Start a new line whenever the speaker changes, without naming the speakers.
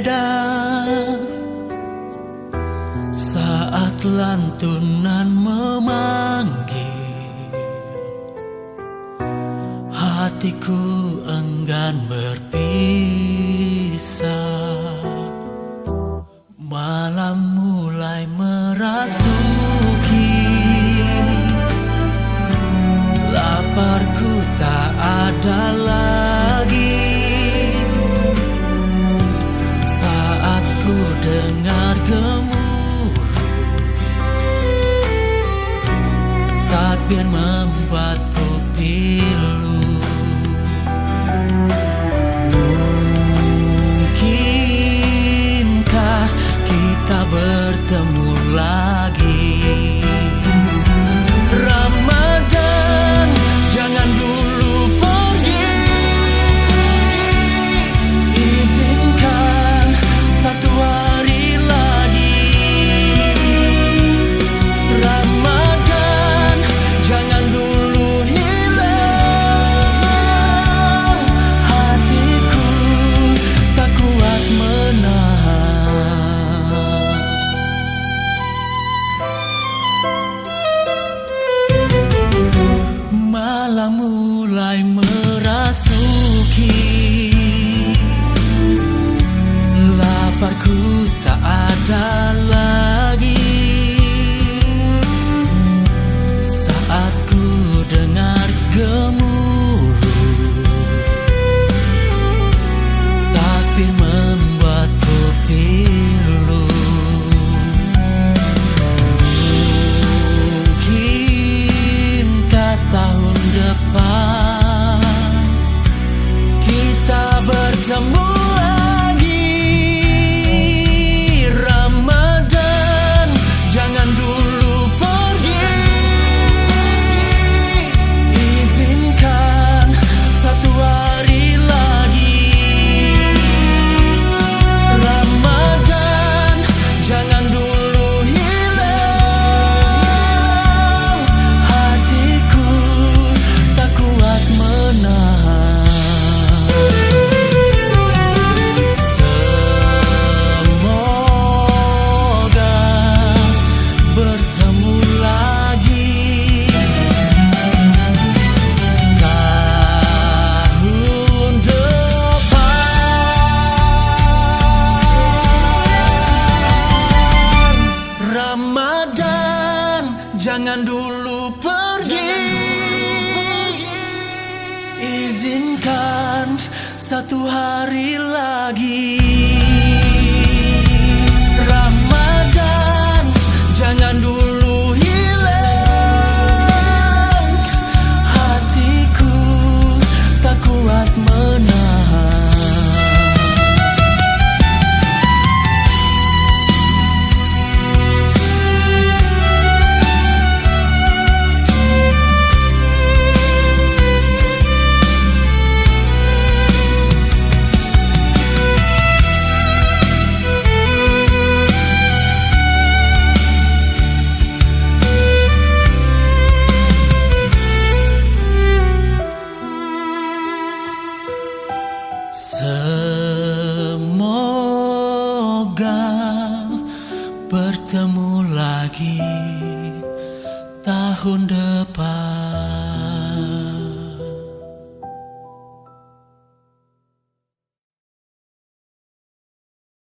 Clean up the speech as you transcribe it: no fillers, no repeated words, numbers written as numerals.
berbeda saat lantunan memanggil. Hatiku enggan berpisah. Malam mulai merasuki, laparku tak ada lagi. Saat ku dengar gemuruh, takbir membuatku pilu. Mungkinkah kita bertemu lagi? Ramadan, jangan dulu pergi. Izinkan satu hari lagi. Ramadan, jangan dulu hilang. Hatiku tak kuat menahan. Malam mulai merasuki, laparku tak ada lagi. Saat ku dengar gemuruh, takbir membuatku pilu. Mungkinkah tahun depan kita bertemu lagi? Ramadan, jangan dulu pergi. Izinkan satu hari lagi. Ramadan, jangan dulu hilang. Hatiku tak kuat menahan. Semoga bertemu lagi tahun depan. Ramadan, jangan dulu pergi. Izinkan satu hari lagi. Ramadan, jangan dulu hilang. Hatiku tak kuat menahan. Semoga bertemu lagi tahun depan.